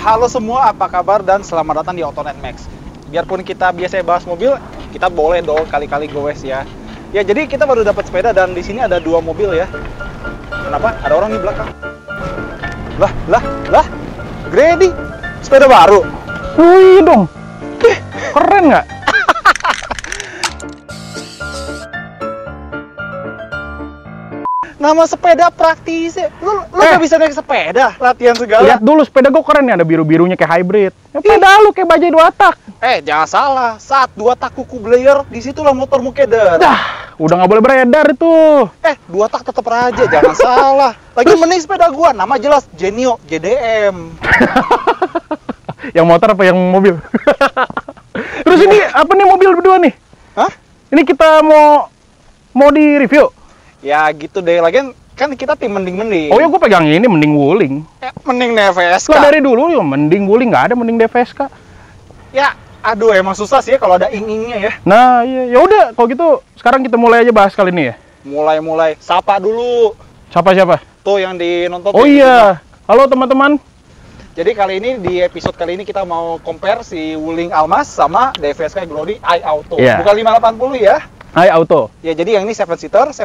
halo semua, apa kabar dan selamat datang di Autonet Max. Biarpun kita biasa bahas mobil, kita boleh dong kali-kali goes ya. Ya jadi kita baru dapat sepeda dan di sini ada 2 mobil ya. Kenapa? Ada orang di belakang. Lah, Grady, sepeda baru. Wih dong, keren nggak? Nama sepeda praktis ya. Lu gak bisa naik sepeda, latihan segala. Lihat dulu sepeda gue keren nih, ada biru-birunya kayak hybrid. Ya sepeda lu kayak bajai 2 tak. Jangan salah, saat 2 tak kuku blayer, disitulah motor mukedar. Udah nggak boleh beredar itu. 2 tak tetap raja, jangan salah. Lagi mending sepeda gua, nama jelas Genio GDM. Yang motor apa yang mobil? Terus ini apa nih mobil berdua nih? Hah? Ini kita mau di review? Ya gitu deh, lagian kan kita tim mending-mending. Oh ya, gue pegang ini mending Wuling. Mending DFSK. Lah dari dulu ya mending Wuling, nggak ada mending DFSK. Ya, aduh emang susah sih ya kalau ada ing-ingnya ya. Nah, iya, ya udah kalau gitu sekarang kita mulai aja bahas kali ini ya. Mulai, sapa dulu. Siapa? Tuh yang dinonton. Oh iya, halo teman-teman. Jadi kali ini di episode kali ini kita mau compare si Wuling Almas sama DFSK Glory iAuto. Iya. Bukan 580 ya. iAuto. Ya jadi yang ini 7-seater,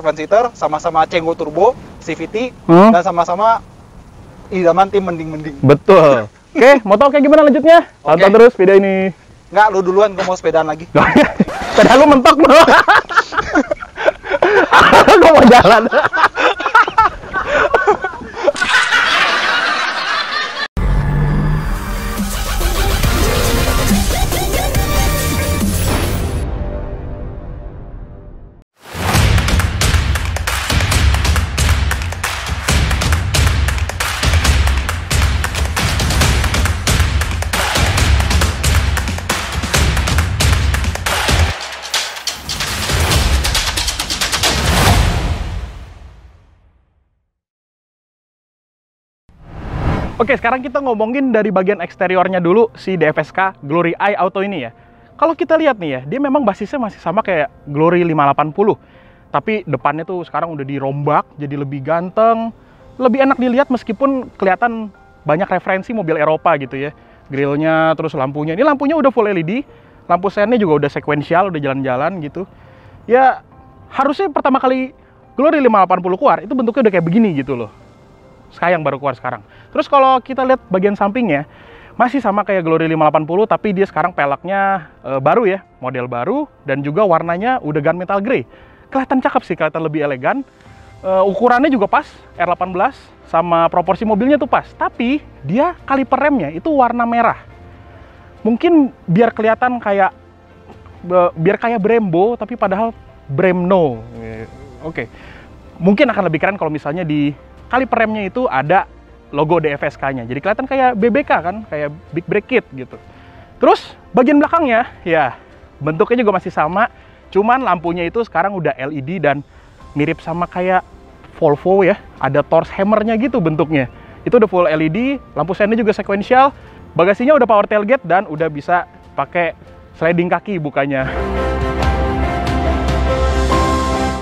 sama-sama Cenggo Turbo, CVT, dan sama-sama idaman tim mending-mending. Betul. Oke, mau tahu kayak gimana lanjutnya? Tonton terus video ini. Nggak, lu duluan, gue mau sepedaan lagi. Sepeda lu mentok lu. Gue mau jalan. Oke, sekarang kita ngomongin dari bagian eksteriornya dulu si DFSK Glory iAuto ini ya. Kalau kita lihat nih ya, dia memang basisnya masih sama kayak Glory 580. Tapi depannya tuh sekarang udah dirombak, jadi lebih ganteng, lebih enak dilihat meskipun kelihatan banyak referensi mobil Eropa gitu ya. Grillnya, terus lampunya. Ini lampunya udah full LED, lampu sennya juga udah sekuensial, udah jalan-jalan gitu. Ya, harusnya pertama kali Glory 580 keluar, itu bentuknya udah kayak begini gitu loh. Yang baru keluar sekarang. Terus kalau kita lihat bagian sampingnya masih sama kayak Glory 580, tapi dia sekarang peleknya baru ya, model baru, dan juga warnanya udah gunmetal grey. Kelihatan cakep sih, kelihatan lebih elegan. Ukurannya juga pas, R18, sama proporsi mobilnya tuh pas. Tapi dia kaliper remnya itu warna merah. Mungkin biar kelihatan kayak Brembo, tapi padahal Brembo. Oke. Mungkin akan lebih keren kalau misalnya di kaliper remnya itu ada logo DFSK-nya. Jadi kelihatan kayak BBK kan, kayak Big Brake Kit gitu. Terus bagian belakangnya ya bentuknya juga masih sama, cuman lampunya itu sekarang udah LED dan mirip sama kayak Volvo ya. Ada Torx hammernya gitu bentuknya. Itu udah full LED, lampu sennya juga sekuensial, bagasinya udah power tailgate dan udah bisa pakai sliding kaki bukanya.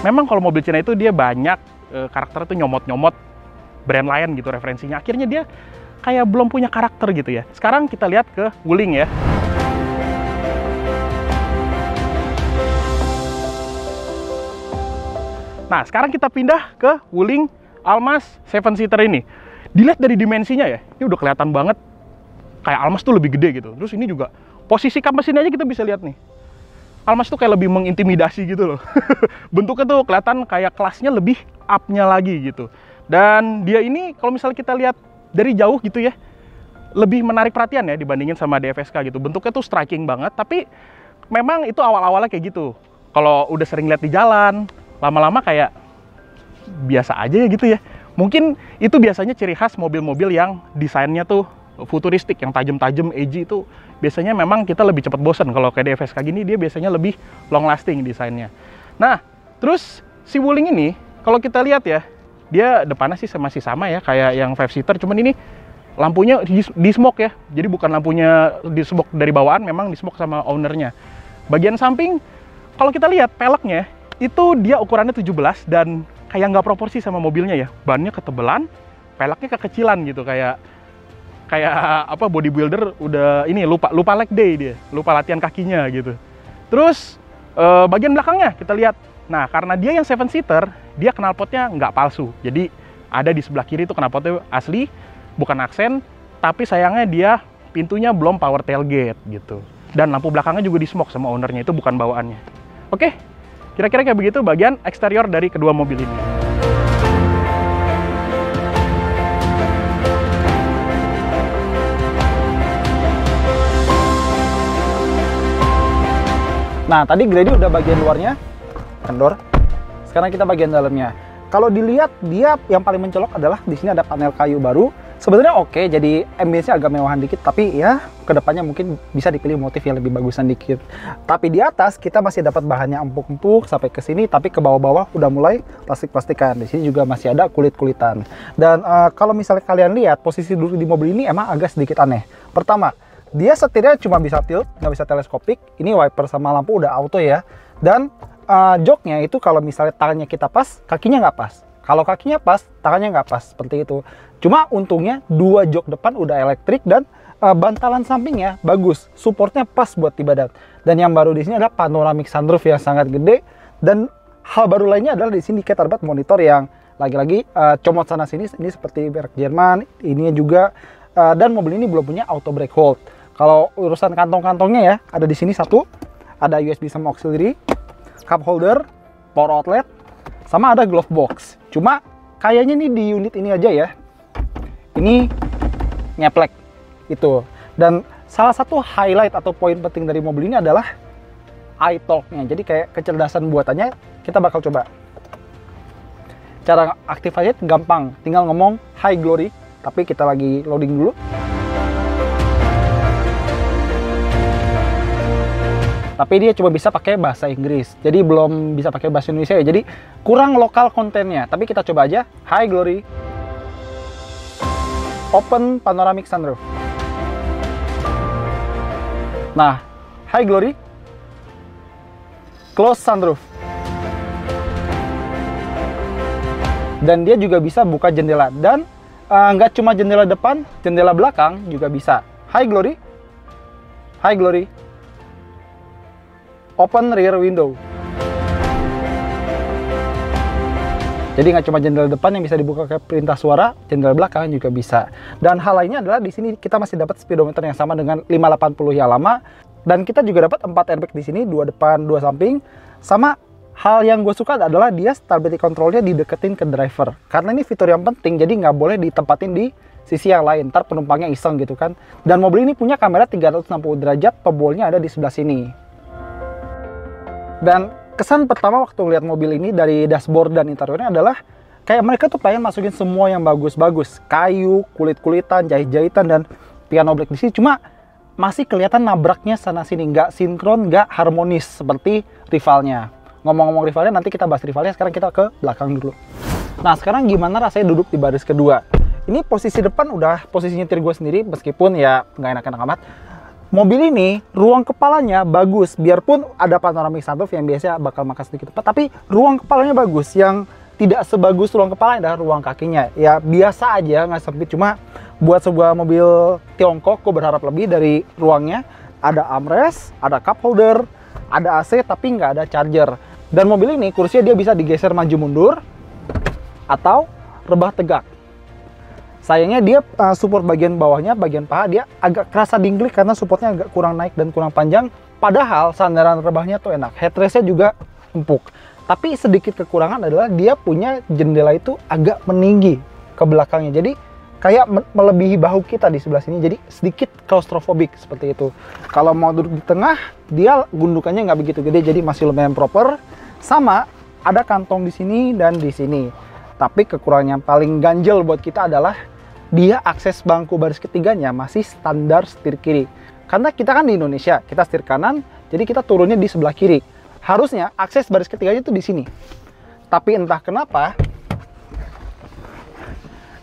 Memang kalau mobil Cina itu dia banyak karakter itu nyomot-nyomot brand lain gitu referensinya. Akhirnya dia kayak belum punya karakter gitu ya. Sekarang kita lihat ke Wuling ya. Nah, sekarang kita pindah ke Wuling Almas 7-seater ini. Dilihat dari dimensinya ya, ini udah kelihatan banget kayak Almas tuh lebih gede gitu. Terus ini juga posisi kap mesin aja kita bisa lihat nih. Almas tuh kayak lebih mengintimidasi gitu loh. Bentuknya tuh kelihatan kayak kelasnya lebih up-nya lagi gitu. Dan dia ini kalau misalnya kita lihat dari jauh gitu ya, lebih menarik perhatian ya dibandingin sama DFSK gitu. Bentuknya tuh striking banget, tapi memang itu awal-awalnya kayak gitu. Kalau udah sering lihat di jalan, lama-lama kayak biasa aja ya gitu ya. Mungkin itu biasanya ciri khas mobil-mobil yang desainnya tuh futuristik, yang tajam-tajam, edgy itu biasanya memang kita lebih cepat bosan. Kalau kayak DFSK gini dia biasanya lebih long lasting desainnya. Nah, terus si Wuling ini kalau kita lihat ya, dia depannya sih masih sama ya kayak yang 5-seater, cuman ini lampunya di smoke ya. Jadi bukan lampunya di smoke dari bawaan, memang di smoke sama ownernya. Bagian samping kalau kita lihat peleknya itu dia ukurannya 17 dan kayak nggak proporsi sama mobilnya ya. Bannya ketebelan, peleknya kekecilan gitu, kayak kayak apa, bodybuilder udah ini lupa leg day dia, lupa latihan kakinya gitu. Terus bagian belakangnya kita lihat. Nah, karena dia yang 7 seater, dia knalpotnya nggak palsu. Jadi ada di sebelah kiri itu knalpotnya asli, bukan aksen, tapi sayangnya dia pintunya belum power tailgate gitu. Dan lampu belakangnya juga di smoke sama ownernya, itu bukan bawaannya. Oke, kira-kira kayak begitu bagian eksterior dari kedua mobil ini. Nah, tadi Grady udah bagian luarnya, kendor. Sekarang kita bagian dalamnya. Kalau dilihat, dia yang paling mencolok adalah di sini ada panel kayu baru. Sebenarnya oke, jadi ambience-nya agak mewahan dikit, tapi ya kedepannya mungkin bisa dipilih motif yang lebih bagusan dikit. Tapi di atas kita masih dapat bahannya empuk-empuk sampai ke sini, tapi ke bawah-bawah udah mulai plastik-plastikan. Di sini juga masih ada kulit-kulitan. Dan kalau misalnya kalian lihat posisi duduk di mobil ini emang agak sedikit aneh. Pertama, dia setirnya cuma bisa tilt, nggak bisa teleskopik. Ini wiper sama lampu udah auto ya. Dan joknya itu kalau misalnya tangannya kita pas, kakinya nggak pas. Kalau kakinya pas, tangannya nggak pas. Seperti itu. Cuma untungnya 2 jok depan udah elektrik dan bantalan sampingnya bagus. Supportnya pas buat di badan. Dan yang baru di sini adalah panoramic sunroof yang sangat gede. Dan hal baru lainnya adalah di sini kita dapat monitor yang lagi-lagi comot sana sini. Ini seperti merek Jerman. Ini juga dan mobil ini belum punya auto brake hold. Kalau urusan kantong-kantongnya ya, ada di sini satu, ada USB sama auxiliary, cup holder, power outlet, sama ada glove box. Cuma kayaknya nih di unit ini aja ya, ini ngeplek itu. Dan salah satu highlight atau poin penting dari mobil ini adalah iTalk-nya. Jadi kayak kecerdasan buatannya, kita bakal coba. Cara aktifasinya gampang, tinggal ngomong Hi Glory, tapi kita lagi loading dulu. Tapi dia cuma bisa pakai bahasa Inggris, jadi belum bisa pakai bahasa Indonesia ya, jadi kurang lokal kontennya. Tapi kita coba aja. Hi Glory, open panoramic sunroof. Nah, Hi Glory, close sunroof. Dan dia juga bisa buka jendela, dan nggak cuma jendela depan, jendela belakang juga bisa. Hi Glory, Hi Glory, open rear window. Jadi nggak cuma jendela depan yang bisa dibuka ke perintah suara, jendela belakang juga bisa. Dan hal lainnya adalah di sini kita masih dapat speedometer yang sama dengan 580 yang lama, dan kita juga dapat 4 airbag di sini, 2 depan, 2 samping. Sama hal yang gue suka adalah dia stability controlnya dideketin ke driver. Karena ini fitur yang penting, jadi nggak boleh ditempatin di sisi yang lain, ntar penumpangnya iseng gitu kan. Dan mobil ini punya kamera 360 derajat, tombolnya ada di sebelah sini. Dan kesan pertama waktu ngeliat mobil ini dari dashboard dan interiornya adalah kayak mereka tuh pengen masukin semua yang bagus-bagus, kayu, kulit-kulitan, jahit-jahitan, dan piano black di sini. Cuma masih kelihatan nabraknya sana sini, nggak sinkron, nggak harmonis seperti rivalnya. Ngomong-ngomong rivalnya, nanti kita bahas rivalnya. Sekarang kita ke belakang dulu. Nah, sekarang gimana rasanya duduk di baris kedua? Ini posisi depan udah posisi nyetir gue sendiri, meskipun ya nggak enak-enak amat. Mobil ini, ruang kepalanya bagus, biarpun ada panoramic sunroof yang biasanya bakal makan sedikit tepat, tapi ruang kepalanya bagus. Yang tidak sebagus ruang kepala adalah ruang kakinya. Ya biasa aja, nggak sempit, cuma buat sebuah mobil Tiongkok, gue berharap lebih dari ruangnya. Ada armrest, ada cup holder, ada AC, tapi nggak ada charger. Dan mobil ini, kursinya dia bisa digeser maju mundur, atau rebah tegak. Sayangnya dia support bagian bawahnya, bagian paha dia agak kerasa dingklik karena supportnya agak kurang naik dan kurang panjang. Padahal sandaran rebahnya tuh enak, headrestnya juga empuk. Tapi sedikit kekurangan adalah dia punya jendela itu agak meninggi ke belakangnya. Jadi kayak melebihi bahu kita di sebelah sini, jadi sedikit claustrophobic seperti itu. Kalau mau duduk di tengah, dia gundukannya nggak begitu gede, jadi masih lumayan proper. Sama ada kantong di sini dan di sini. Tapi kekurangan yang paling ganjel buat kita adalah dia akses bangku baris ketiganya masih standar setir kiri. Karena kita kan di Indonesia, kita setir kanan, jadi kita turunnya di sebelah kiri. Harusnya akses baris ketiganya itu di sini. Tapi entah kenapa,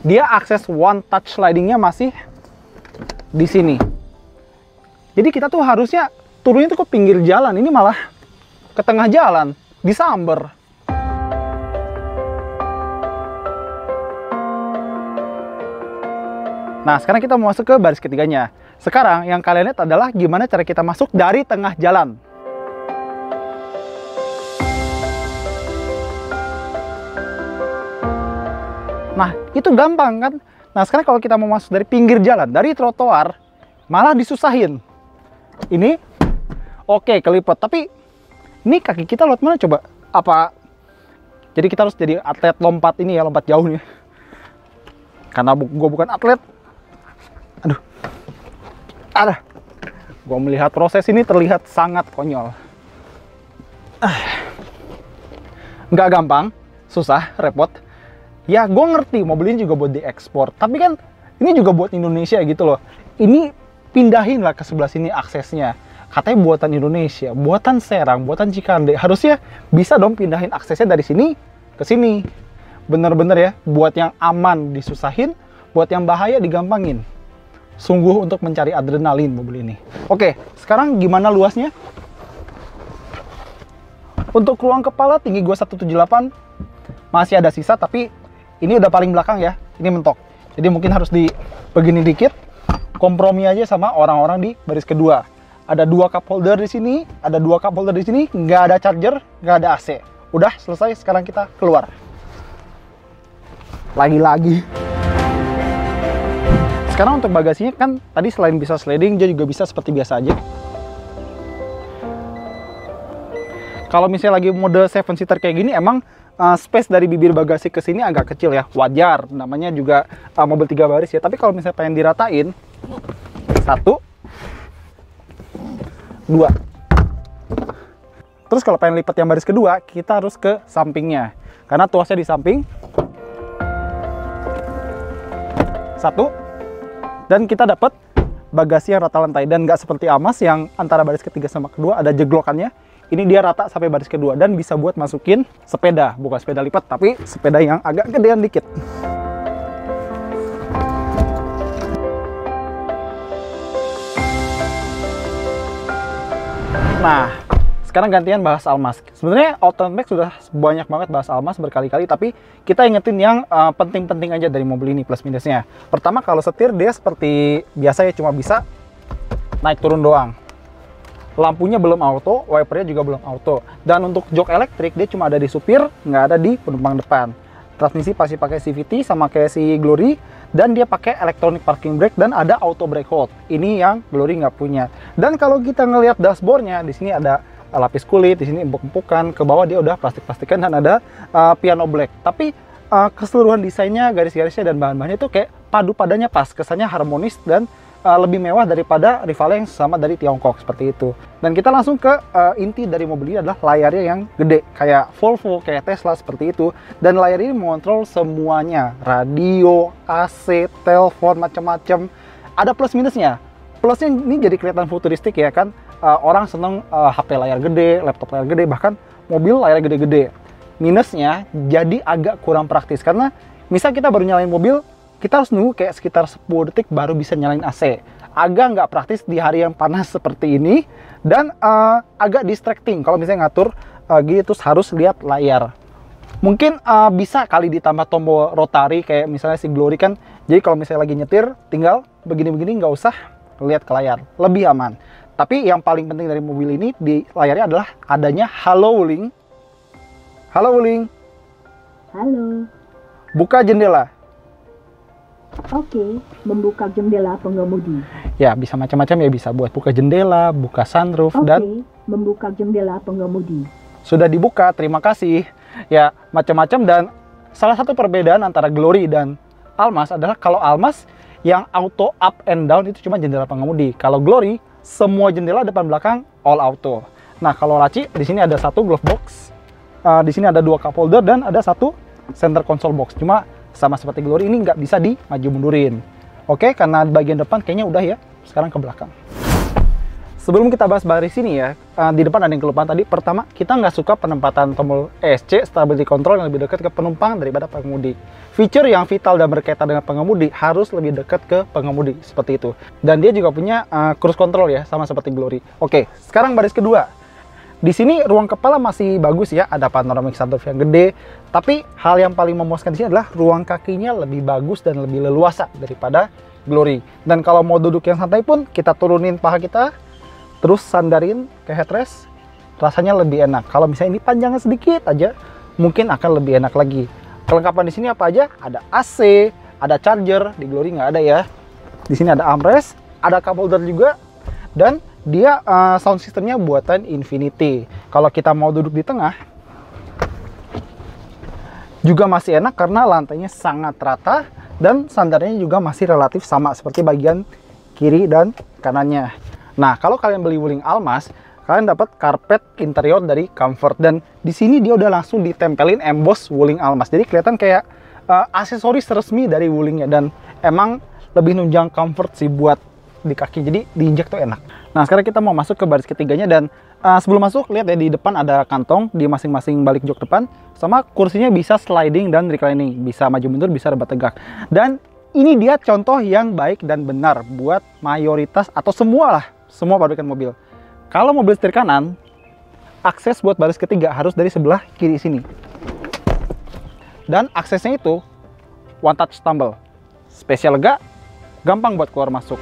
dia akses one touch slidingnya masih di sini. Jadi kita tuh harusnya turunnya tuh ke pinggir jalan, ini malah ke tengah jalan, disamber. Nah, sekarang kita mau masuk ke baris ketiganya. Sekarang yang kalian lihat adalah gimana cara kita masuk dari tengah jalan. Nah, itu gampang kan? Nah, sekarang kalau kita mau masuk dari pinggir jalan, dari trotoar, malah disusahin. Ini, oke, kelipet. Tapi, ini kaki kita lewat mana coba? Apa? Jadi kita harus jadi atlet lompat ini ya, lompat jauh nih. Karena gue bukan atlet. Aduh. Gue melihat proses ini terlihat sangat konyol. Nggak gampang, susah, repot. Ya, gue ngerti mobil ini juga buat diekspor, tapi kan ini juga buat Indonesia gitu loh. Ini pindahin lah ke sebelah sini aksesnya. Katanya buatan Indonesia, buatan Serang, buatan Cikande. Harusnya bisa dong pindahin aksesnya dari sini ke sini. Bener-bener ya, buat yang aman disusahin, buat yang bahaya digampangin. Sungguh untuk mencari adrenalin mobil ini. Oke, sekarang gimana luasnya? Untuk ruang kepala tinggi gue 178, masih ada sisa, tapi ini udah paling belakang ya, ini mentok. Jadi mungkin harus begini dikit, kompromi aja sama orang-orang di baris kedua. Ada 2 cup holder di sini, ada 2 cup holder di sini, nggak ada charger, nggak ada AC. Udah selesai, sekarang kita keluar. Lagi-lagi. Sekarang untuk bagasinya kan tadi selain bisa sliding, dia juga bisa seperti biasa aja. Kalau misalnya lagi mode 7-seater kayak gini, emang space dari bibir bagasi ke sini agak kecil ya, wajar. Namanya juga mobil 3 baris ya. Tapi kalau misalnya pengen diratain, 1, 2. Terus kalau pengen lipat yang baris kedua, kita harus ke sampingnya. Karena tuasnya di samping. 1. Dan kita dapat bagasi yang rata lantai. Dan nggak seperti Almas yang antara baris ketiga sama kedua ada jeglokannya. Ini dia rata sampai baris kedua dan bisa buat masukin sepeda, bukan sepeda lipat, tapi sepeda yang agak gedean dikit. Nah, sekarang gantian bahas Almas. Sebenarnya Autonet Max sudah banyak banget bahas Almas berkali-kali, tapi kita ingetin yang penting-penting aja dari mobil ini plus minusnya. Pertama, kalau setir dia seperti biasa ya, cuma bisa naik turun doang. Lampunya belum auto, wipernya juga belum auto. Dan untuk jok elektrik dia cuma ada di supir, nggak ada di penumpang depan. Transmisi pasti pakai CVT sama kayak si Glory, dan dia pakai electronic parking brake dan ada auto brake hold. Ini yang Glory nggak punya. Dan kalau kita ngelihat dashboardnya, di sini ada lapis kulit, di sini empuk-empukan, ke bawah dia udah plastik-plastikan dan ada piano black. Tapi keseluruhan desainnya, garis-garisnya dan bahan-bahannya itu kayak padu padanya pas, kesannya harmonis dan lebih mewah daripada rivalnya yang sama dari Tiongkok seperti itu. Dan kita langsung ke inti dari mobil ini adalah layarnya yang gede kayak Volvo, kayak Tesla seperti itu. Dan layar ini mengontrol semuanya, radio, AC, telepon, macam-macam. Ada plus minusnya. Plusnya ini jadi kelihatan futuristik ya kan. Orang seneng HP layar gede, laptop layar gede, bahkan mobil layar gede-gede. Minusnya jadi agak kurang praktis karena misal kita baru nyalain mobil, kita harus nunggu kayak sekitar 10 detik baru bisa nyalain AC. Agak nggak praktis di hari yang panas seperti ini. Dan agak distracting kalau misalnya ngatur gitu, terus harus lihat layar. Mungkin bisa kali ditambah tombol rotary kayak misalnya si Glory kan. Jadi kalau misalnya lagi nyetir, tinggal begini-begini, nggak usah lihat ke layar. Lebih aman. Tapi yang paling penting dari mobil ini di layarnya adalah adanya Halo Wuling. Halo Wuling. Halo. Buka jendela. Oke, membuka jendela pengemudi. Ya, bisa macam-macam ya, bisa buat buka jendela, buka sunroof, dan membuka jendela pengemudi. Sudah dibuka, terima kasih. Ya, macam-macam. Dan salah satu perbedaan antara Glory dan Almas adalah kalau Almas yang auto up and down itu cuma jendela pengemudi. Kalau Glory, semua jendela depan belakang all auto. Nah, kalau laci di sini ada satu glove box, di sini ada 2 cup holder dan ada satu center console box. Cuma sama seperti Glory ini nggak bisa dimaju mundurin. Oke, karena bagian depan kayaknya udah ya. Sekarang ke belakang. Sebelum kita bahas baris ini ya, di depan ada yang kelupaan tadi. Pertama, kita nggak suka penempatan tombol ESC, stability control, yang lebih dekat ke penumpang daripada pengemudi. Feature yang vital dan berkaitan dengan pengemudi harus lebih dekat ke pengemudi, seperti itu. Dan dia juga punya cruise control ya, sama seperti Glory. Oke, sekarang baris kedua. Di sini ruang kepala masih bagus ya, ada panoramic sunroof yang gede. Tapi hal yang paling memuaskan di sini adalah ruang kakinya lebih bagus dan lebih leluasa daripada Glory. Dan kalau mau duduk yang santai pun, kita turunin paha kita, terus sandarin ke headrest, rasanya lebih enak. Kalau misalnya ini panjangnya sedikit aja, mungkin akan lebih enak lagi. Kelengkapan di sini apa aja? Ada AC, ada charger, di Glory nggak ada ya. Di sini ada armrest, ada cup holder juga, dan dia sound systemnya buatan Infinity. Kalau kita mau duduk di tengah, juga masih enak karena lantainya sangat rata dan sandarnya juga masih relatif sama seperti bagian kiri dan kanannya. Nah, kalau kalian beli Wuling Almas, kalian dapat karpet interior dari Comfort, dan di sini dia udah langsung ditempelin emboss Wuling Almas. Jadi kelihatan kayak aksesoris resmi dari Wulingnya, dan emang lebih nunjang Comfort sih buat di kaki, jadi diinjak tuh enak. Nah, sekarang kita mau masuk ke baris ketiganya, dan sebelum masuk, lihat ya, di depan ada kantong di masing-masing balik jok depan, sama kursinya bisa sliding dan reclining, bisa maju mundur, bisa rebat tegak. Dan ini dia contoh yang baik dan benar buat mayoritas atau semua pabrikan mobil. Kalau mobil setir kanan, akses buat baris ketiga harus dari sebelah kiri sini. Dan aksesnya itu one touch tumble, spesial lega, gampang buat keluar masuk.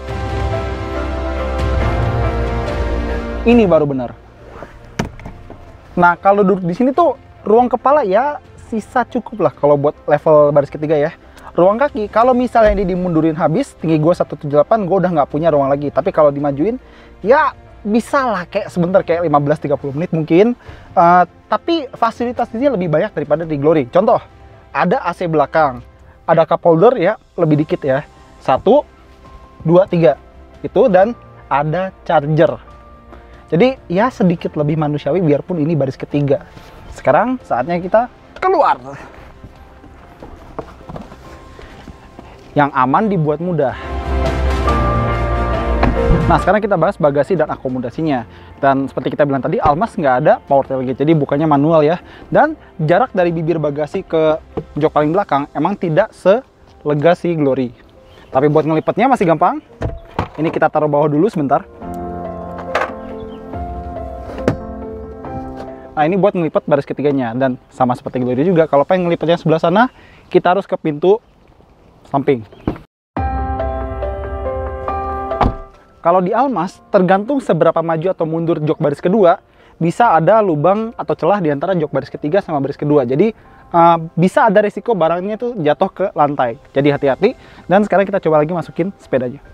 Ini baru benar. Nah, kalau duduk di sini tuh ruang kepala ya sisa cukup lah kalau buat level baris ketiga ya. Ruang kaki, kalau misalnya ini dimundurin habis, tinggi gue 178, gue udah nggak punya ruang lagi. Tapi kalau dimajuin, ya bisa lah kayak sebentar, kayak 15-30 menit mungkin. Tapi fasilitas ini lebih banyak daripada di Glory. Contoh, ada AC belakang, ada cup holder ya, lebih dikit ya. 1, 2, 3 itu, dan ada charger. Jadi ya sedikit lebih manusiawi biarpun ini baris ketiga. Sekarang saatnya kita keluar. Yang aman dibuat mudah. Nah, sekarang kita bahas bagasi dan akomodasinya. Dan seperti kita bilang tadi, Almas nggak ada power tailgate, jadi bukannya manual ya. Dan jarak dari bibir bagasi ke jok paling belakang emang tidak selega si Glory. Tapi buat ngelipetnya masih gampang. Ini kita taruh bawah dulu sebentar. Nah, ini buat ngelipet baris ketiganya, dan sama seperti Glory juga, kalau pengen ngelipetnya sebelah sana, kita harus ke pintu samping. Kalau di Almas, tergantung seberapa maju atau mundur jok baris kedua, bisa ada lubang atau celah di antara jok baris ketiga sama baris kedua. Jadi bisa ada risiko barangnya tuh jatuh ke lantai. Jadi hati-hati. Dan sekarang kita coba lagi masukin sepedanya.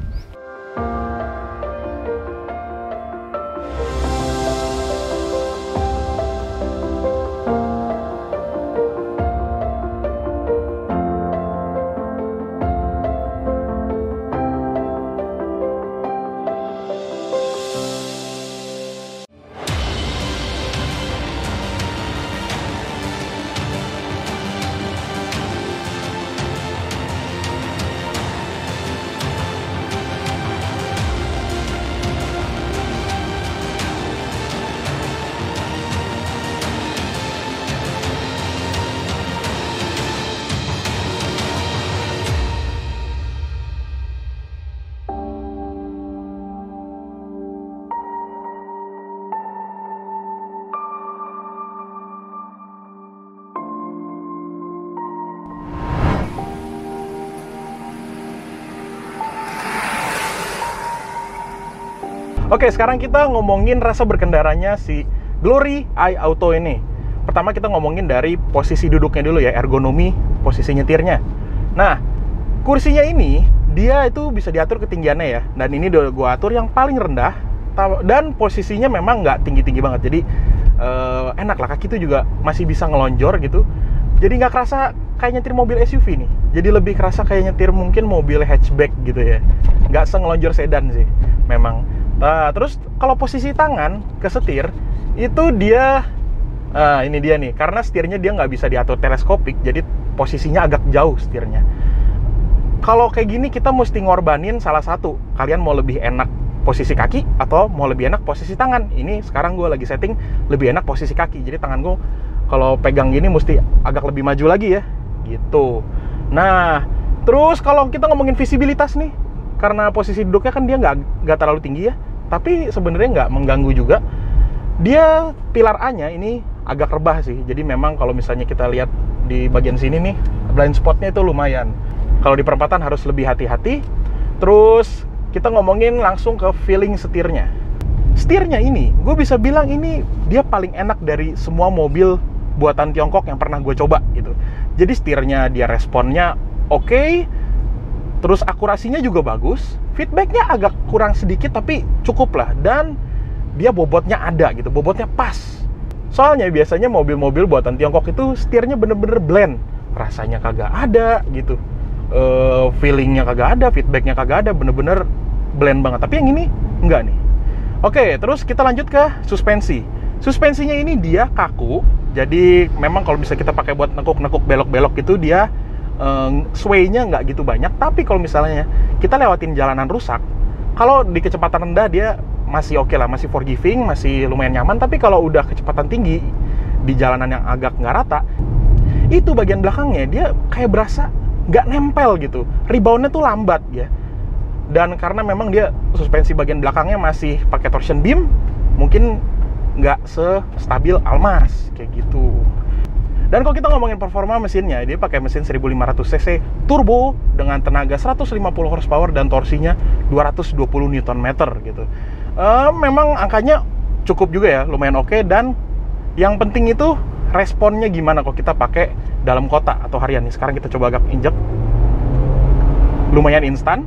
Oke, sekarang kita ngomongin rasa berkendaranya si Glory iAuto ini. Pertama kita ngomongin dari posisi duduknya dulu ya, ergonomi posisi nyetirnya. Nah, kursinya ini dia itu bisa diatur ketinggiannya ya, dan ini udah gue atur yang paling rendah, dan posisinya memang nggak tinggi-tinggi banget, jadi enak lah, kaki itu juga masih bisa ngelonjor gitu. Jadi nggak kerasa kayak nyetir mobil SUV nih, jadi lebih kerasa kayak nyetir mungkin mobil hatchback gitu ya, nggak sengelonjor sedan sih memang. Nah, terus kalau posisi tangan ke setir itu dia, ini dia nih, karena setirnya dia nggak bisa diatur teleskopik, jadi posisinya agak jauh setirnya. Kalau kayak gini kita mesti ngorbanin salah satu, kalian mau lebih enak posisi kaki atau mau lebih enak posisi tangan. Ini sekarang gue lagi setting lebih enak posisi kaki, jadi tangan gue kalau pegang gini mesti agak lebih maju lagi ya gitu. Nah, terus kalau kita ngomongin visibilitas nih, karena posisi duduknya kan dia nggak terlalu tinggi ya, tapi sebenarnya nggak mengganggu juga. Dia pilar A-nya ini agak rebah sih, jadi memang kalau misalnya kita lihat di bagian sini nih, blind spotnya itu lumayan. Kalau di perempatan harus lebih hati-hati. Terus kita ngomongin langsung ke feeling setirnya. Setirnya ini, gue bisa bilang ini dia paling enak dari semua mobil buatan Tiongkok yang pernah gue coba gitu. Jadi setirnya dia responnya oke, terus akurasinya juga bagus, feedbacknya agak kurang sedikit tapi cukup lah, dan dia bobotnya ada gitu, bobotnya pas. Soalnya biasanya mobil-mobil buatan Tiongkok itu setirnya bener-bener blend, rasanya kagak ada gitu, feelingnya kagak ada, feedbacknya kagak ada, bener-bener blend banget. Tapi yang ini enggak nih. Oke, terus kita lanjut ke suspensi. Suspensinya ini dia kaku, jadi memang kalau bisa kita pakai buat nekuk-nekuk belok-belok gitu, dia sway-nya nggak gitu banyak. Tapi kalau misalnya kita lewatin jalanan rusak, kalau di kecepatan rendah dia masih oke lah, masih forgiving, masih lumayan nyaman. Tapi kalau udah kecepatan tinggi di jalanan yang agak nggak rata, itu bagian belakangnya dia kayak berasa nggak nempel gitu, reboundnya tuh lambat ya. Dan karena memang dia suspensi bagian belakangnya masih pakai torsion beam, mungkin nggak sestabil Almas kayak gitu. Dan kalau kita ngomongin performa mesinnya, dia pakai mesin 1500 cc turbo dengan tenaga 150 horsepower dan torsinya 220 Nm gitu. Memang angkanya cukup juga ya, lumayan oke. Dan yang penting itu responnya gimana kalau kita pakai dalam kota atau harian nih. Sekarang kita coba agak injek. Lumayan instan.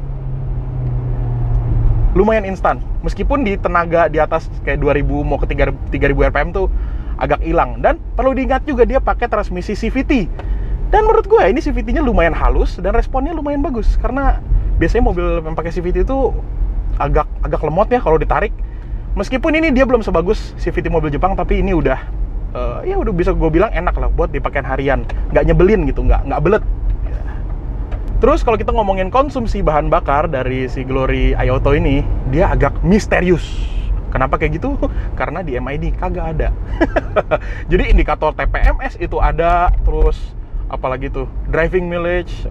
Meskipun di tenaga di atas kayak 2000 mau ke 3000 rpm tuh agak hilang. Dan perlu diingat juga dia pakai transmisi CVT. Dan menurut gue ini CVT-nya lumayan halus dan responnya lumayan bagus. Karena biasanya mobil yang pakai CVT itu agak lemot ya kalau ditarik. Meskipun ini dia belum sebagus CVT mobil Jepang, tapi ini udah ya udah bisa gue bilang enak lah buat dipakai harian. Nggak nyebelin gitu, nggak belet. Terus kalau kita ngomongin konsumsi bahan bakar dari si Glory iAuto ini, dia agak misterius. Kenapa kayak gitu? Karena di MID kagak ada. Jadi indikator TPMS itu ada, terus apalagi tuh driving mileage,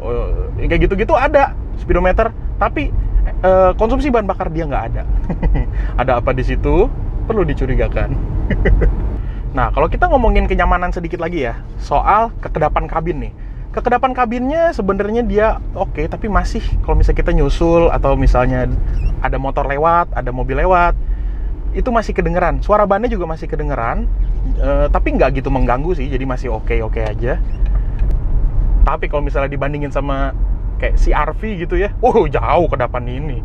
kayak gitu-gitu ada, speedometer, tapi konsumsi bahan bakar dia nggak ada. Ada apa di situ? Perlu dicurigakan. Nah, kalau kita ngomongin kenyamanan sedikit lagi ya, soal kekedapan kabin nih. Kekedapan kabinnya sebenarnya dia oke, tapi masih kalau misalnya kita nyusul atau misalnya ada motor lewat, ada mobil lewat, itu masih kedengeran. Suara bannya juga masih kedengeran, tapi nggak gitu mengganggu sih, jadi masih oke aja. Tapi kalau misalnya dibandingin sama kayak CR-V gitu ya, jauh kedapan ini.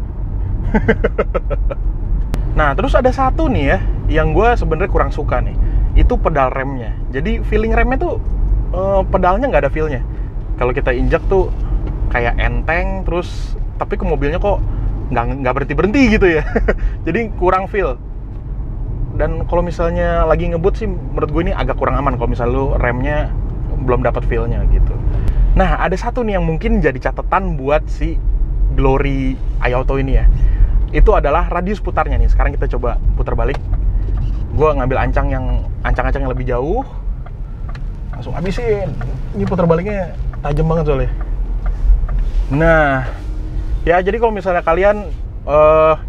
Nah, terus ada satu nih ya, yang gue sebenarnya kurang suka nih, itu pedal remnya. Jadi feeling remnya tuh pedalnya nggak ada feel-nya. Kalau kita injak tuh kayak enteng, terus tapi ke mobilnya kok nggak berhenti gitu ya. Jadi kurang feel. Dan kalau misalnya lagi ngebut sih, menurut gue ini agak kurang aman kalau misalnya lu remnya belum dapat feel-nya gitu. Nah, ada satu nih yang mungkin jadi catatan buat si Glory iAuto ini ya. Itu adalah radius putarnya nih. Sekarang kita coba putar balik. Gue ngambil ancang-ancang yang lebih jauh. Langsung habisin. Ini putar baliknya tajam banget soalnya. Nah, ya jadi kalau misalnya kalian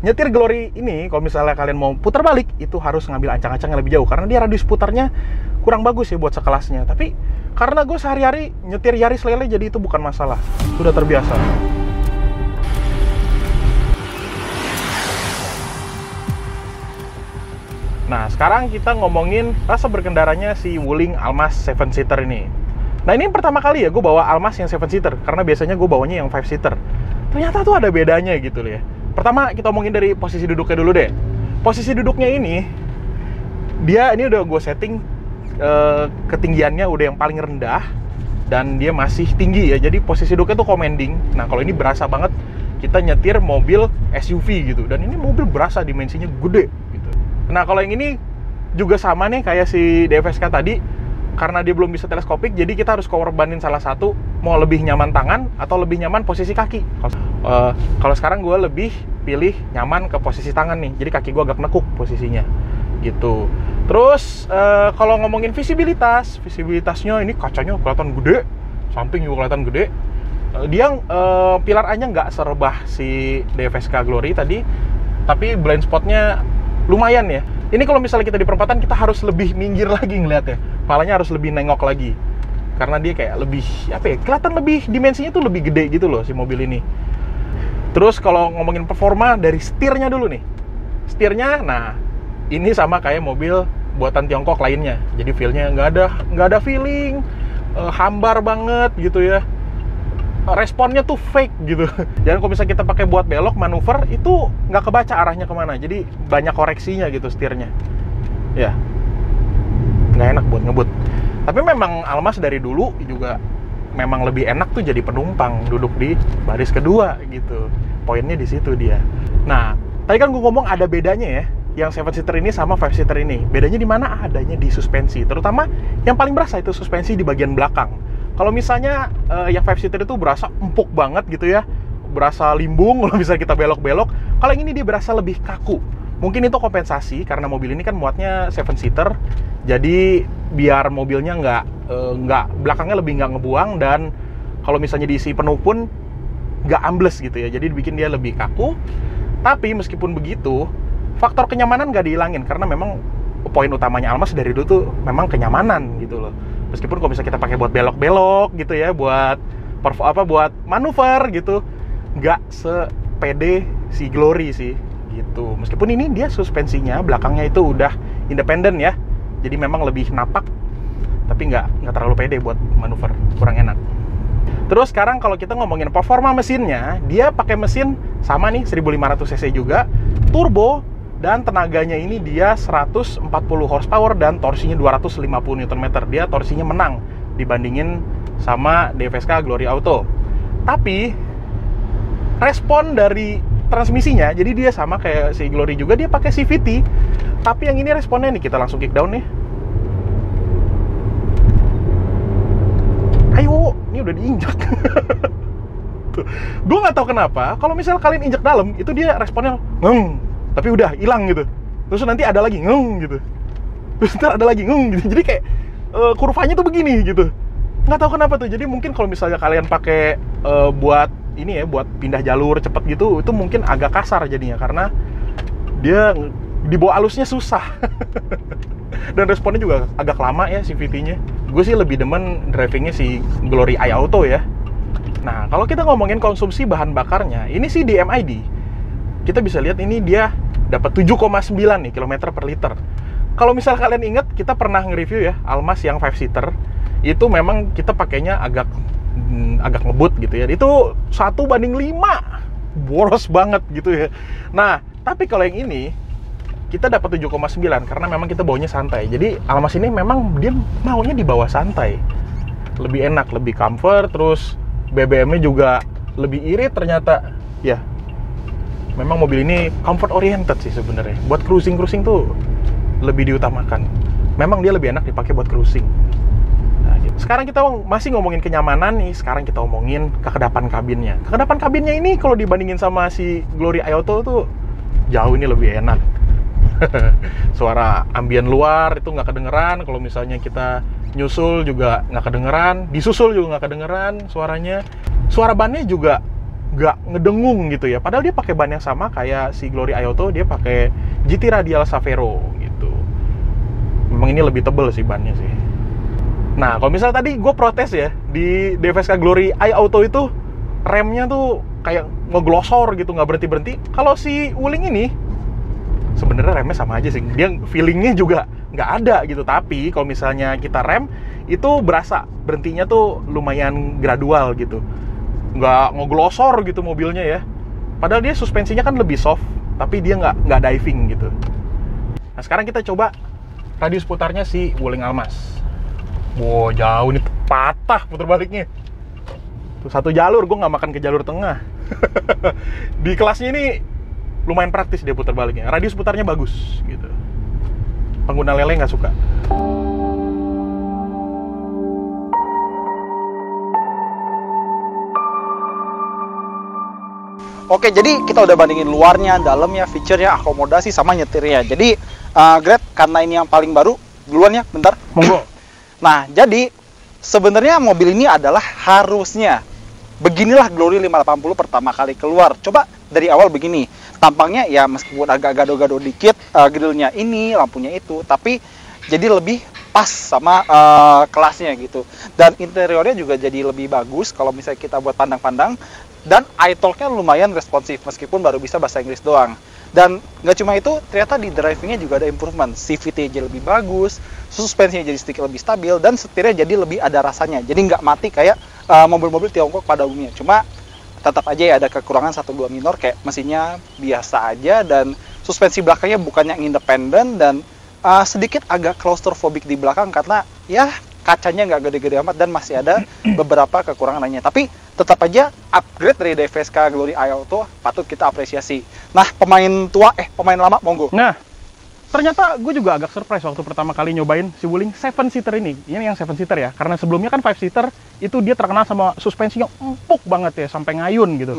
nyetir Glory ini, kalau misalnya kalian mau putar balik, itu harus ngambil ancang-ancang yang lebih jauh. Karena dia radius putarnya kurang bagus ya buat sekelasnya. Tapi karena gue sehari-hari nyetir Yaris lele, jadi itu bukan masalah. Sudah terbiasa. Nah, sekarang kita ngomongin rasa berkendaranya si Wuling Almas 7-seater ini. Nah, ini pertama kali ya gue bawa Almas yang 7-seater, karena biasanya gue bawanya yang 5-seater. Ternyata tuh ada bedanya gitu loh ya. Pertama, kita ngomongin dari posisi duduknya dulu deh. Posisi duduknya ini udah gue setting ketinggiannya udah yang paling rendah, dan dia masih tinggi ya, jadi posisi duduknya tuh commanding. Nah, kalau ini berasa banget kita nyetir mobil SUV gitu, dan ini mobil berasa dimensinya gede gitu. Nah, kalau yang ini juga sama nih kayak si DFSK tadi, karena dia belum bisa teleskopik, jadi kita harus korbanin salah satu, mau lebih nyaman tangan atau lebih nyaman posisi kaki. Kalau sekarang gue lebih pilih nyaman ke posisi tangan nih, jadi kaki gue agak nekuk posisinya gitu. Terus kalau ngomongin visibilitasnya ini kacanya kelihatan gede, samping juga kelihatan gede. Dia pilar A-nya nggak serebah si DFSK Glory tadi, tapi blind spotnya lumayan ya. Ini kalau misalnya kita di perempatan, kita harus lebih minggir lagi ngeliatnya, kepalanya harus lebih nengok lagi, karena dia kayak lebih, apa ya, kelihatan lebih, dimensinya tuh lebih gede gitu loh si mobil ini. Terus kalau ngomongin performa dari setirnya dulu nih. Setirnya, nah ini sama kayak mobil buatan Tiongkok lainnya. Jadi feel-nya nggak ada feeling, hambar banget gitu ya. Responnya tuh fake gitu. Dan kalau misalnya kita pakai buat belok, manuver, itu nggak kebaca arahnya kemana. Jadi banyak koreksinya gitu setirnya. Ya, nggak enak buat ngebut. Tapi memang Almas dari dulu juga memang lebih enak tuh jadi penumpang, duduk di baris kedua gitu. Poinnya di situ dia. Nah, tadi kan gue ngomong ada bedanya ya, yang 7-seater ini sama 5-seater ini. Bedanya di mana? Adanya di suspensi. Terutama yang paling berasa itu suspensi di bagian belakang. Kalau misalnya yang 5-seater itu berasa empuk banget gitu ya, berasa limbung kalau bisa kita belok-belok. Kalau yang ini dia berasa lebih kaku. Mungkin itu kompensasi karena mobil ini kan muatnya 7-seater. Jadi biar mobilnya nggak belakangnya lebih nggak ngebuang, dan kalau misalnya diisi penuh pun nggak ambles gitu ya. Jadi bikin dia lebih kaku. Tapi meskipun begitu, faktor kenyamanan nggak dihilangin karena memang poin utamanya Almas dari dulu tuh memang kenyamanan gitu loh. Meskipun kalau misalnya kita pakai buat belok-belok gitu ya, buat buat manuver gitu, nggak sepede si Glory sih gitu. Meskipun ini dia suspensinya belakangnya itu udah independen ya, jadi memang lebih napak, tapi nggak terlalu pede buat manuver, kurang enak. Terus sekarang kalau kita ngomongin performa mesinnya, dia pakai mesin sama nih 1500 cc juga, turbo, dan tenaganya ini dia 140 horsepower dan torsinya 250 Nm. Dia torsinya menang dibandingin sama DFSK Glory Auto. Tapi respon dari transmisinya, jadi dia sama kayak si Glory juga, dia pakai CVT. Tapi yang ini responnya nih, kita langsung kick down nih. Ayo, ini udah diinjak. Gue nggak tahu kenapa, kalau misalnya kalian injak dalam, itu dia responnya tapi udah hilang gitu. Terus nanti ada lagi gitu. Terus ntar ada lagi gitu. Jadi kayak kurvanya tuh begini gitu. Nggak tahu kenapa tuh. Jadi mungkin kalau misalnya kalian pakai buat ini ya, buat pindah jalur cepet gitu, itu mungkin agak kasar jadinya karena dia dibawa halusnya susah. Dan responnya juga agak lama ya CVT-nya. Gue sih lebih demen drivingnya si Glory iAuto ya. Nah, kalau kita ngomongin konsumsi bahan bakarnya, ini sih di MID. Kita bisa lihat ini dia dapat 7,9 nih kilometer per liter. Kalau misal kalian ingat, kita pernah nge-review ya Almas yang 5-seater. Itu memang kita pakainya agak ngebut gitu ya. Itu 1:5. Boros banget gitu ya. Nah, tapi kalau yang ini kita dapat 7,9 karena memang kita bawanya santai. Jadi Almas ini memang dia maunya di bawah santai. Lebih enak, lebih comfort, terus BBM-nya juga lebih irit ternyata. Ya. Memang mobil ini comfort oriented sih sebenarnya. Buat cruising tuh lebih diutamakan. Memang dia lebih enak dipakai buat cruising. Nah, gitu. Sekarang kita masih ngomongin kenyamanan nih. Sekarang kita ngomongin kekedapan kabinnya. Kekedapan kabinnya ini kalau dibandingin sama si Glory iAuto tuh jauh ini lebih enak. Suara ambien luar itu nggak kedengeran. Kalau misalnya kita nyusul juga nggak kedengeran. Disusul juga nggak kedengeran suaranya. Suara bannya juga nggak ngedengung gitu ya, padahal dia pakai ban yang sama kayak si Glory iAuto, dia pakai GT Radial Savero gitu. Memang ini lebih tebel sih bannya sih. Nah, kalau misalnya tadi gue protes ya, di DFSK Glory iAuto itu remnya tuh kayak ngeglosor gitu, nggak berhenti-berhenti. Kalau si Wuling ini sebenarnya remnya sama aja sih, dia feelingnya juga nggak ada gitu. Tapi kalau misalnya kita rem, itu berasa berhentinya tuh lumayan gradual gitu, nggak ngeglosor gitu mobilnya ya. Padahal dia suspensinya kan lebih soft, tapi dia nggak diving gitu. Nah, sekarang kita coba radius putarnya si Wuling Almas. Wow, jauh nih, patah putar baliknya. Tuh satu jalur, gue nggak makan ke jalur tengah. Di kelasnya ini lumayan praktis dia putar baliknya. Radius putarnya bagus gitu. Pengguna lele nggak suka. Oke, jadi kita udah bandingin luarnya, dalamnya, feature-nya, akomodasi, sama nyetirnya. Jadi, Gret, karena ini yang paling baru, duluan ya, bentar. Monggo. Nah, jadi sebenarnya mobil ini adalah harusnya beginilah Glory 580 pertama kali keluar. Coba dari awal begini. Tampangnya ya meskipun agak gado-gado dikit, grillnya ini, lampunya itu, tapi jadi lebih pas sama kelasnya gitu. Dan interiornya juga jadi lebih bagus kalau misalnya kita buat pandang-pandang. Dan iTalk-nya lumayan responsif meskipun baru bisa bahasa Inggris doang. Dan nggak cuma itu, ternyata di driving-nya juga ada improvement. CVT jadi lebih bagus, suspensinya jadi sedikit lebih stabil, dan setirnya jadi lebih ada rasanya. Jadi nggak mati kayak mobil-mobil Tiongkok pada umumnya. Cuma tetap aja ya ada kekurangan 1-2 minor, kayak mesinnya biasa aja, dan suspensi belakangnya bukan yang independen, dan sedikit agak claustrophobic di belakang karena ya kacanya nggak gede-gede amat, dan masih ada beberapa kekurangan lainnya. Tapi tetap aja upgrade dari DFSK Glory i-Auto patut kita apresiasi. Nah, pemain lama monggo. Nah, ternyata gue juga agak surprise waktu pertama kali nyobain si Wuling 7-seater ini. Ini yang 7-seater ya, karena sebelumnya kan 5-seater itu dia terkenal sama suspensinya empuk banget ya, sampai ngayun gitu.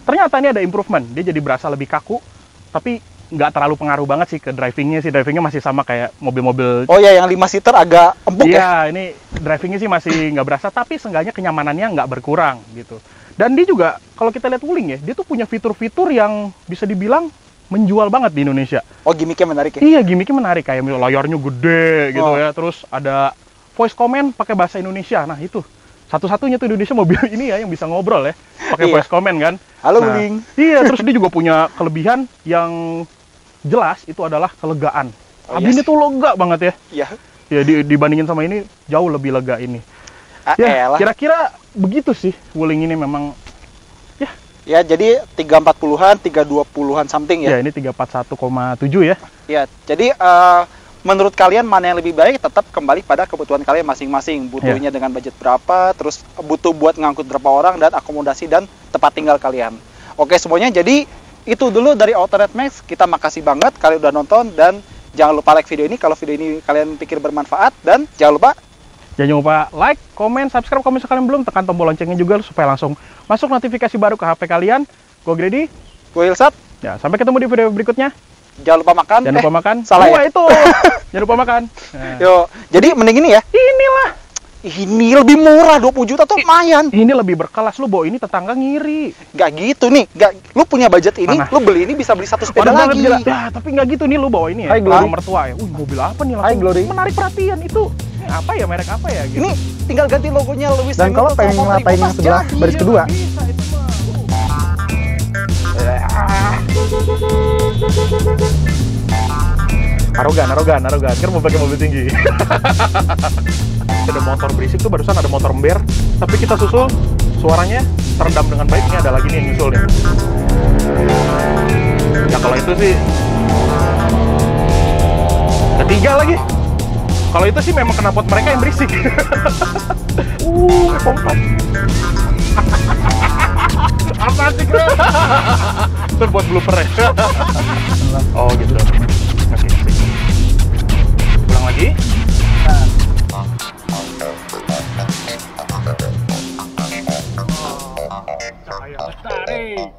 Ternyata ini ada improvement, dia jadi berasa lebih kaku, tapi nggak terlalu pengaruh banget sih ke drivingnya sih. Drivingnya masih sama kayak mobil-mobil. Oh ya, yang 5-seater agak empuk ya? Iya, ini drivingnya sih masih nggak berasa, tapi seenggaknya kenyamanannya nggak berkurang gitu. Dan dia juga, kalau kita lihat Wuling ya, dia tuh punya fitur-fitur yang bisa dibilang menjual banget di Indonesia. Oh, gimmicknya menarik ya? Iya, gimmicknya menarik, kayak layarnya gede gitu ya, terus ada voice comment pakai bahasa Indonesia. Nah itu satu-satunya tuh Indonesia mobil ini ya yang bisa ngobrol ya, pakai voice comment kan. Halo Wuling. Iya, terus dia juga punya kelebihan yang jelas, itu adalah kelegaan. Kabinnya tuh lega banget ya. Iya. Ya dibandingin sama ini jauh lebih lega ini. Ya, Elah. kira-kira begitu sih Wuling ini memang. Ya, jadi 340-an, 320-an something ya? Ya, ini 341,7 ya. Ya, jadi menurut kalian mana yang lebih baik, tetap kembali pada kebutuhan kalian masing-masing. Butuhnya dengan budget berapa, terus butuh buat ngangkut berapa orang, dan akomodasi dan tempat tinggal kalian. Oke semuanya, jadi itu dulu dari AutoNet Max. Kita makasih banget kalian udah nonton, dan jangan lupa like video ini kalau video ini kalian pikir bermanfaat, dan jangan lupa like, komen, subscribe kalau misalkan belum, tekan tombol loncengnya juga supaya langsung masuk notifikasi baru ke HP kalian. Gue Grady, gue Ilsat. Ya, sampai ketemu di video berikutnya. Jangan lupa makan. Jangan lupa makan. Salah ya? Itu. Jangan lupa makan. Nah. Yo, jadi mending ini ya. Inilah. Ini lebih murah, 20 juta tuh lumayan. Ini lebih berkelas, lu bawa ini tetangga ngiri. Gak gitu nih, lu punya budget ini, Mana? lu beli ini bisa beli satu sepeda Panas lagi. banget, ya, tapi nggak gitu nih, lu bawa ini ya. Hai, Glory. Mertua ya. Mobil apa nih langsung? Hai, Glory. Menarik perhatian itu. Ini apa ya, merek apa ya gitu. Ini tinggal ganti logonya Lewis Dan kalau pengen ngelatain yang sebelah baris kedua, Bisa itu mah. Arogan. Kan mau pakai mobil tinggi. Ada motor berisik tuh, barusan ada motor ember, tapi kita susul, suaranya terendam dengan baik. Ini ada lagi nih yang nyusul nih. Ya kalau itu sih ketiga lagi. Kalau itu sih memang knalpot mereka yang berisik. Kompak. Apa sih keren? Itu buat blooper ya. Oh gitu. Oke. Ulang lagi. Cahaya lestari.